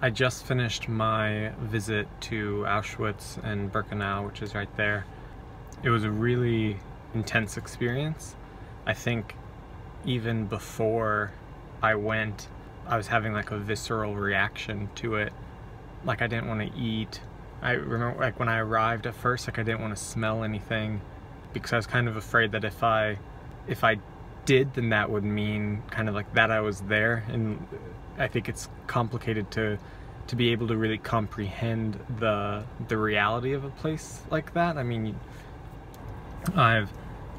I just finished my visit to Auschwitz and Birkenau, which is right there. It was a really intense experience. I think even before I went, I was having like a visceral reaction to it. Like I didn't want to eat. I remember like when I arrived at first, like I didn't want to smell anything because I was kind of afraid that if I did, then that would mean kind of like that I was there. And I think it's complicated to be able to really comprehend the reality of a place like that. I mean, I've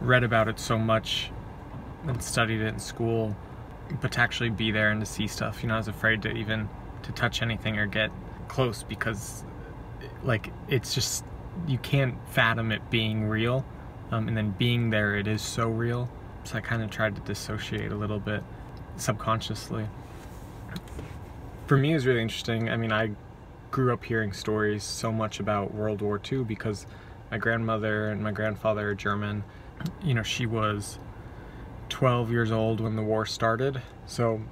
read about it so much and studied it in school, but to actually be there and to see stuff, you know, I was afraid to even to touch anything or get close because like it's just, you can't fathom it being real, and then being there, it is so real. So I kind of tried to dissociate a little bit subconsciously. For me, it was really interesting. I mean, I grew up hearing stories so much about World War II because my grandmother and my grandfather are German. You know, she was 12 years old when the war started. So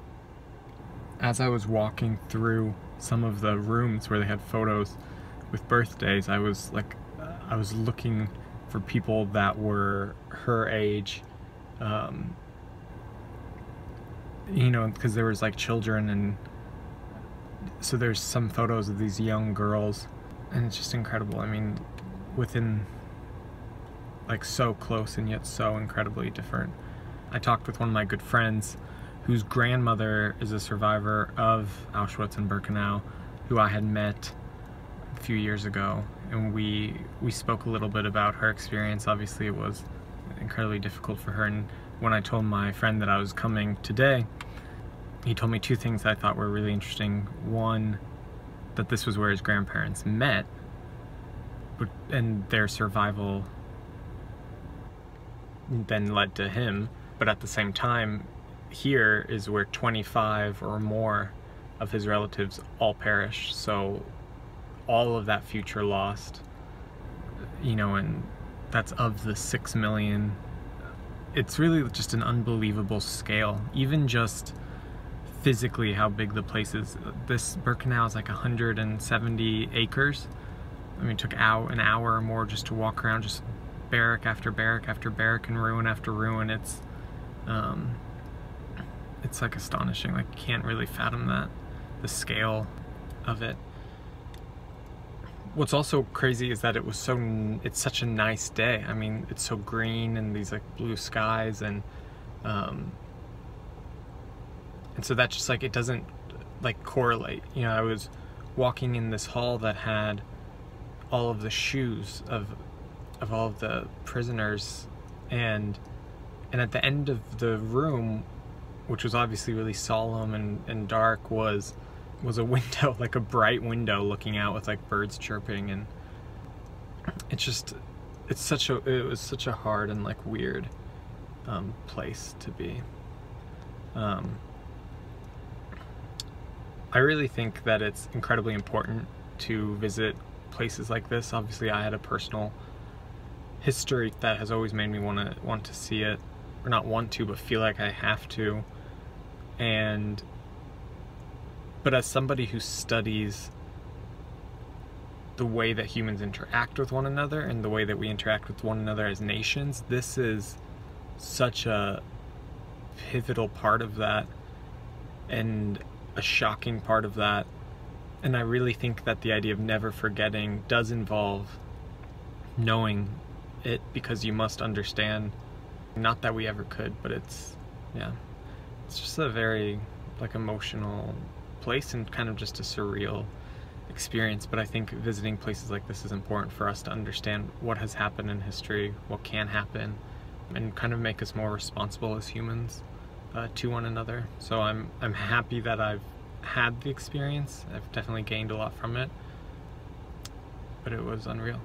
as I was walking through some of the rooms where they had photos with birthdays, I was looking for people that were her age, you know, because there was like children, and so there's some photos of these young girls, and it's just incredible. I mean, within like so close and yet so incredibly different. I talked with one of my good friends whose grandmother is a survivor of Auschwitz and Birkenau, who I had met a few years ago, and we spoke a little bit about her experience. Obviously it was incredibly difficult for her, and when I told my friend that I was coming today, he told me two things that I thought were really interesting. One, that this was where his grandparents met, and their survival then led to him, but at the same time, here is where 25 or more of his relatives all perished. So all of that future lost, you know, and that's of the 6 million. It's really just an unbelievable scale, even just physically how big the place is. This Birkenau is like 170 acres. I mean, it took an hour or more just to walk around, just barrack after barrack after barrack and ruin after ruin. It's like astonishing. Like, you can't really fathom that, the scale of it. What's also crazy is that it's such a nice day. I mean, it's so green and these like blue skies, and so that just like, it doesn't like correlate. You know, I was walking in this hall that had all of the shoes of all of the prisoners, and at the end of the room, which was obviously really solemn and dark, was a window, like a bright window looking out with like birds chirping, and it was such a hard and like weird place to be. I really think that it's incredibly important to visit places like this. Obviously, I had a personal history that has always made me want to see it, or not want to, but feel like I have to. But as somebody who studies the way that humans interact with one another and the way that we interact with one another as nations, this is such a pivotal part of that and a shocking part of that. And I really think that the idea of never forgetting does involve knowing it, because you must understand, not that we ever could, but it's just a very like emotional place and kind of just a surreal experience. But I think visiting places like this is important for us to understand what has happened in history, what can happen, and kind of make us more responsible as humans to one another. So I'm happy that I've had the experience. I've definitely gained a lot from it, but it was unreal.